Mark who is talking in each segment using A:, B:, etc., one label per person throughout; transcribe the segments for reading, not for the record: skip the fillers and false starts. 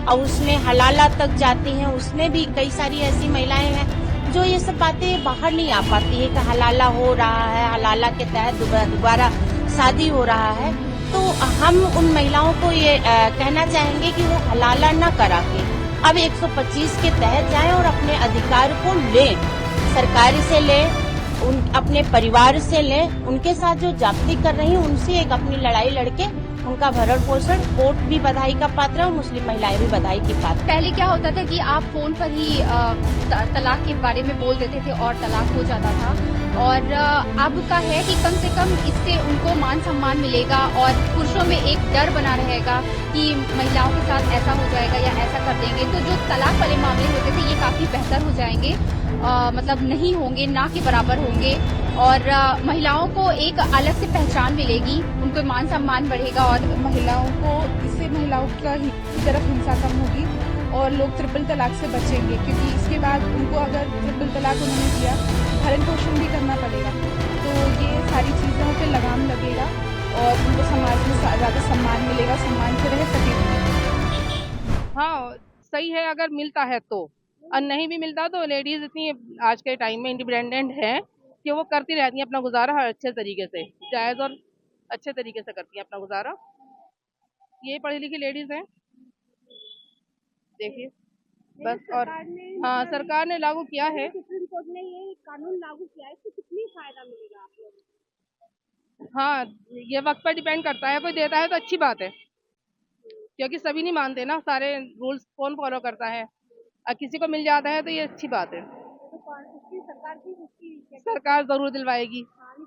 A: और उसमें हलाला तक जाती हैं, उसमें भी कई सारी ऐसी महिलाएं हैं जो ये सब बातें बाहर नहीं आ पाती है कि हलाला हो रहा है, हलाला के तहत दोबारा शादी हो रहा है। तो हम उन महिलाओं को ये कहना चाहेंगे कि वो हलाला न करा के अब 125 के तहत जाएं और अपने अधिकार को लें, सरकार से लें, अपने परिवार से लें, उनके साथ जो जाति कर रही हैं उनसे एक अपनी लड़ाई लड़के उनका भरण पोषण, कोर्ट भी बधाई का पात्र है और मुस्लिम महिलाएं भी बधाई की पात्र।
B: पहले क्या होता था कि आप फोन पर ही तलाक के बारे में बोल देते थे और तलाक हो जाता था, और अब का है कि कम से कम इससे उनको मान सम्मान मिलेगा और पुरुषों में एक डर बना रहेगा कि महिलाओं के साथ ऐसा हो जाएगा या ऐसा कर देंगे। तो जो तलाक वाले मामले होते थे ये काफी बेहतर हो जाएंगे, मतलब नहीं होंगे, ना के बराबर होंगे, और महिलाओं को एक अलग से पहचान मिलेगी, उनको मान सम्मान बढ़ेगा और
C: महिलाओं को इससे महिलाओं की तरफ हिंसा कम होगी और लोग ट्रिपल तलाक से बचेंगे, क्योंकि इसके बाद उनको अगर ट्रिपल तलाक उन्होंने दिया भरण पोषण भी करना पड़ेगा। तो ये सारी चीज़ों पे लगाम लगेगा और उनको समाज में ज़्यादा सम्मान मिलेगा, सम्मान से रह सकेंगे।
D: हाँ सही है अगर मिलता है तो, और नहीं भी मिलता तो लेडीज इतनी आज के टाइम में इंडिपेंडेंट है कि वो करती रहती हैं अपना गुजारा हर अच्छे तरीके से, जायज़ और अच्छे तरीके से करती हैं अपना गुजारा। ये पढ़ी लिखी लेडीज हैं, देखिए बस। और हाँ, सरकार ने लागू किया है,
E: सुप्रीम कोर्ट ने ये कानून लागू किया है, इससे कितनी फायदा मिलेगा आप लोगों को?
D: हाँ ये वक्त पर डिपेंड करता है, कोई देता है तो अच्छी बात है, क्योंकि सभी नहीं मानते ना, सारे रूल्स कौन फॉलो करता है, और किसी को मिल जाता है तो ये अच्छी बात है। सरकार जरूर दिलवाएगी,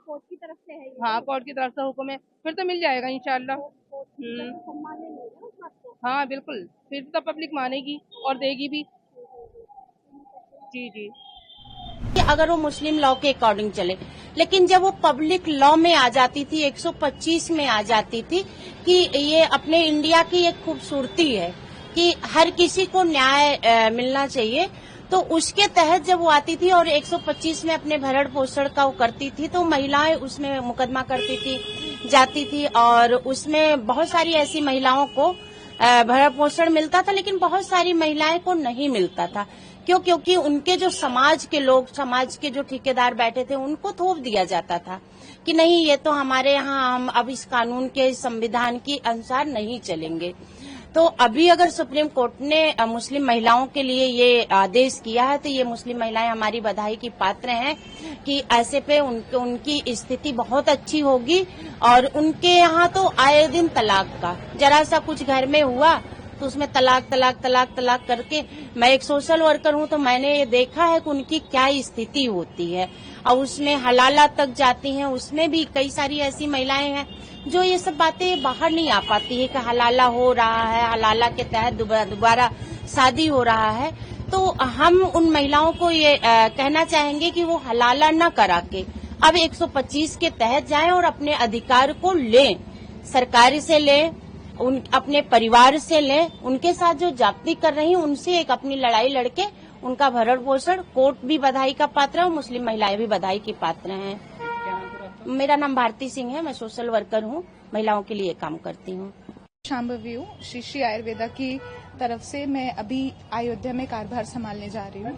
E: कोर्ट की तरफ से है ये।
D: हाँ कोर्ट की तरफ से हुक्म है, फिर तो मिल जाएगा इंशाल्लाह। हाँ बिल्कुल, फिर तो पब्लिक मानेगी और देगी भी। जी जी,
A: अगर वो मुस्लिम लॉ के अकॉर्डिंग चले, लेकिन जब वो पब्लिक लॉ में आ जाती थी, 125 में आ जाती थी, कि ये अपने इंडिया की एक खूबसूरती है कि हर किसी को न्याय मिलना चाहिए, तो उसके तहत जब वो आती थी और 125 में अपने भरण पोषण का वो करती थी, तो महिलाएं उसमें मुकदमा करती थी, जाती थी, और उसमें बहुत सारी ऐसी महिलाओं को भरण पोषण मिलता था, लेकिन बहुत सारी महिलाएं को नहीं मिलता था। क्यों? क्योंकि उनके जो समाज के लोग, समाज के जो ठेकेदार बैठे थे, उनको थोप दिया जाता था कि नहीं, ये तो हमारे यहाँ, हम अब इस कानून के, संविधान के अनुसार नहीं चलेंगे। तो अभी अगर सुप्रीम कोर्ट ने मुस्लिम महिलाओं के लिए ये आदेश किया है, तो ये मुस्लिम महिलाएं हमारी बधाई की पात्र हैं कि ऐसे पे उनकी स्थिति बहुत अच्छी होगी। और उनके यहाँ तो आए दिन तलाक का, जरा सा कुछ घर में हुआ तो उसमें तलाक तलाक तलाक तलाक करके, मैं एक सोशल वर्कर हूँ तो मैंने ये देखा है कि उनकी क्या स्थिति होती है, और उसमें हलाला तक जाती हैं, उसमें भी कई सारी ऐसी महिलाएं हैं जो ये सब बातें बाहर नहीं आ पाती है कि हलाला हो रहा है, हलाला के तहत दोबारा शादी हो रहा है। तो हम उन महिलाओं को ये कहना चाहेंगे कि वो हलाला न करा के अब 125 के तहत जाएं और अपने अधिकार को लें, सरकार से लें, अपने परिवार से लें, उनके साथ जो जाति कर रही हैं उनसे एक अपनी लड़ाई लड़के उनका भरण पोषण, कोर्ट भी बधाई का पात्र है और मुस्लिम महिलाएं भी बधाई की पात्र हैं। मेरा नाम भारती सिंह है, मैं सोशल वर्कर हूँ, महिलाओं के लिए काम करती हूँ।
C: शांभवी हूँ, श्री आयुर्वेदा की तरफ से मैं अभी अयोध्या में कार्यभार संभालने जा रही हूँ।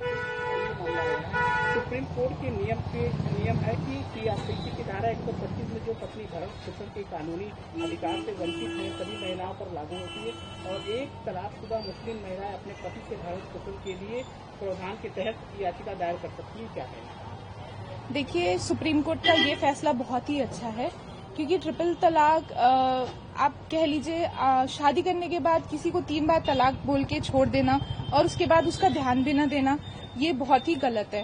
F: सुप्रीम कोर्ट के नियम है कि सीआरपीसी की धारा 125 में जो पत्नी भरण पोषण के कानूनी अधिकार से वंचित है सभी महिलाओं पर लागू होती है, और एक तलाकशुदा मुस्लिम महिलाएं अपने पति के भरण पोषण के लिए प्रावधान के तहत याचिका दायर कर सकती है। क्या कहना?
C: देखिए, सुप्रीम कोर्ट का ये फैसला बहुत ही अच्छा है, क्योंकि ट्रिपल तलाक आप कह लीजिए, शादी करने के बाद किसी को 3 बार तलाक बोल के छोड़ देना और उसके बाद उसका ध्यान भी न देना, ये बहुत ही गलत है।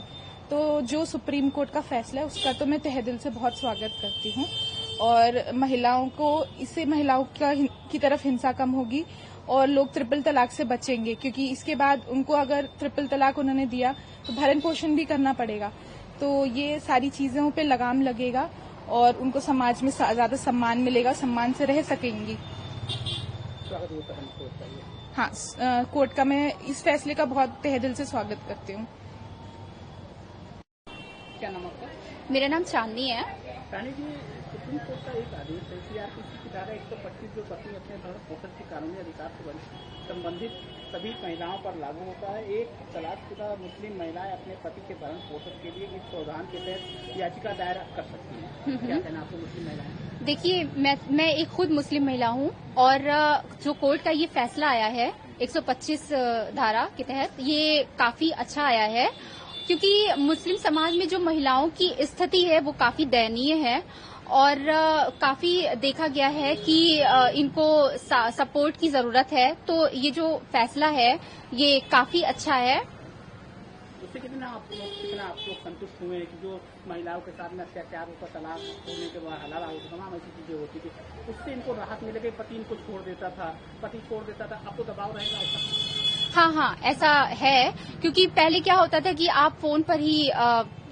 C: तो जो सुप्रीम कोर्ट का फैसला है उसका तो मैं तहे दिल से बहुत स्वागत करती हूँ, और महिलाओं को इससे महिलाओं की तरफ हिंसा कम होगी और लोग ट्रिपल तलाक से बचेंगे, क्योंकि इसके बाद उनको अगर ट्रिपल तलाक उन्होंने दिया तो भरण पोषण भी करना पड़ेगा। तो ये सारी चीजों पे लगाम लगेगा और उनको समाज में ज्यादा सम्मान मिलेगा, सम्मान से रह सकेंगी। हाँ, कोर्ट का मैं इस फैसले का बहुत तहे दिल से स्वागत करती हूँ।
F: क्या नाम आपका?
B: मेरा नाम चांदनी है।
F: चांदनी जी, सुप्रीम कोर्ट का एक आदेश है सीआरपीसी की धारा 125 जो पति अपने भरण पोषण के कानूनी अधिकार से संबंधित सभी महिलाओं पर लागू होता है। एक तलाकशुदा मुस्लिम महिलाएं अपने पति के भरण पोषण के लिए इस प्रावधान के तहत याचिका दायर कर सकती हैं। क्या कहना आपको मुस्लिम महिलाएं?
B: देखिए, मैं एक खुद मुस्लिम महिला हूँ और जो कोर्ट का ये फैसला आया है 125 धारा के तहत, ये काफी अच्छा आया है क्योंकि मुस्लिम समाज में जो महिलाओं की स्थिति है वो काफी दयनीय है और काफी देखा गया है कि इनको सपोर्ट की जरूरत है। तो ये जो फैसला है ये काफी अच्छा है।
F: उससे कितना आप लोग संतुष्ट हुए कि जो महिलाओं के साथ में अत्याचार होता, तलाक होने के बाद हलाला होता, तमाम ऐसी चीजें होती थी, उससे इनको राहत मिलेगी। पति इनको छोड़ देता था, अब तो दबाव रहेगा ऐसा?
B: हाँ, ऐसा है क्योंकि पहले क्या होता था कि आप फोन पर ही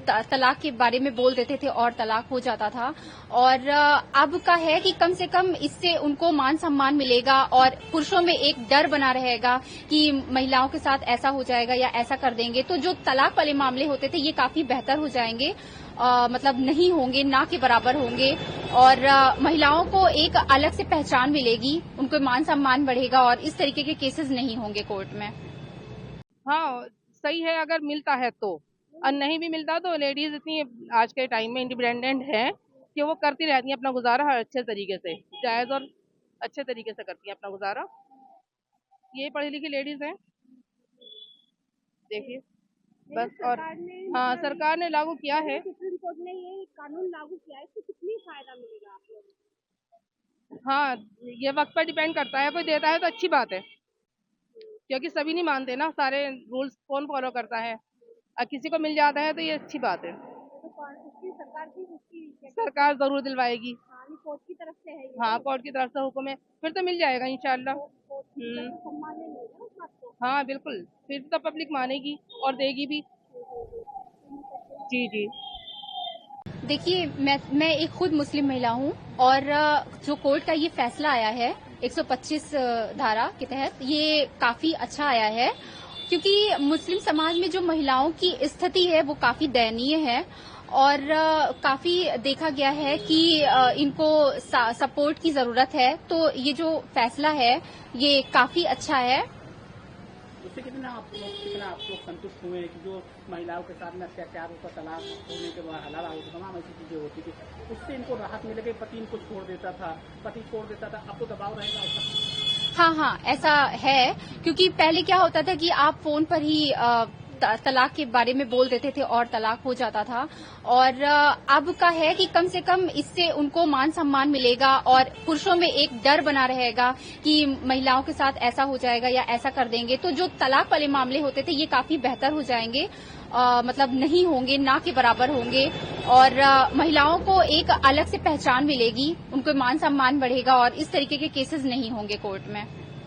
B: तलाक के बारे में बोल देते थे और तलाक हो जाता था। और अब का है कि कम से कम इससे उनको मान सम्मान मिलेगा और पुरुषों में एक डर बना रहेगा कि महिलाओं के साथ ऐसा हो जाएगा या ऐसा कर देंगे। तो जो तलाक वाले मामले होते थे ये काफी बेहतर हो जाएंगे, मतलब नहीं होंगे, ना के बराबर होंगे और महिलाओं को एक अलग से पहचान मिलेगी, उनको मान सम्मान बढ़ेगा और इस तरीके के केसेस नहीं होंगे कोर्ट में।
D: हाँ, सही है अगर मिलता है तो, और नहीं भी मिलता तो लेडीज इतनी आज के टाइम में इंडिपेंडेंट है कि वो करती रहती हैं अपना गुजारा हर अच्छे तरीके से, जायज और अच्छे तरीके से करती हैं अपना गुजारा। ये पढ़ी लिखी लेडीज हैं, देखिए बस। और हाँ, सरकार ने लागू किया है,
E: सुप्रीम कोर्ट ने ये कानून लागू किया है, इससे कितनी फायदा मिलेगा आप लोगों को?
D: हाँ, ये वक्त पर डिपेंड करता है, कोई देता है तो अच्छी बात है क्योंकि सभी नहीं मानते ना, सारे रूल्स कौन फॉलो करता है। और किसी को मिल जाता है तो ये अच्छी बात है।
E: तो
D: सरकार जरूर दिलवाएगी।
E: कोर्ट की तरफ से है।
D: हाँ, कोर्ट की तरफ से हुक्म है, फिर तो मिल जाएगा इंशाल्लाह। हाँ बिल्कुल, फिर तो पब्लिक मानेगी और देगी भी। जी।
B: देखिए, मैं एक खुद मुस्लिम महिला हूँ और जो कोर्ट का ये फैसला आया है 125 धारा के तहत, ये काफी अच्छा आया है क्योंकि मुस्लिम समाज में जो महिलाओं की स्थिति है वो काफी दयनीय है और काफी देखा गया है कि इनको सपोर्ट की जरूरत है। तो ये जो फैसला है ये काफी अच्छा है।
F: उससे कितना आप लोग संतुष्ट हुए कि जो महिलाओं के साथ में अत्याचार होता, तलाक होने के बाद हलाला होता, तमाम ऐसी चीजें होती थी, उससे इनको राहत मिलेगी। पति इनको छोड़ देता था, अब तो दबाव रहेगा ऐसा?
B: हाँ, ऐसा है क्योंकि पहले क्या होता था कि आप फोन पर ही तलाक के बारे में बोल देते थे और तलाक हो जाता था। और अब का है कि कम से कम इससे उनको मान सम्मान मिलेगा और पुरुषों में एक डर बना रहेगा कि महिलाओं के साथ ऐसा हो जाएगा या ऐसा कर देंगे। तो जो तलाक वाले मामले होते थे ये काफी बेहतर हो जाएंगे, मतलब नहीं होंगे, ना के बराबर होंगे और महिलाओं को एक अलग से पहचान मिलेगी, उनको मान सम्मान बढ़ेगा और इस तरीके के केसेस नहीं होंगे कोर्ट में।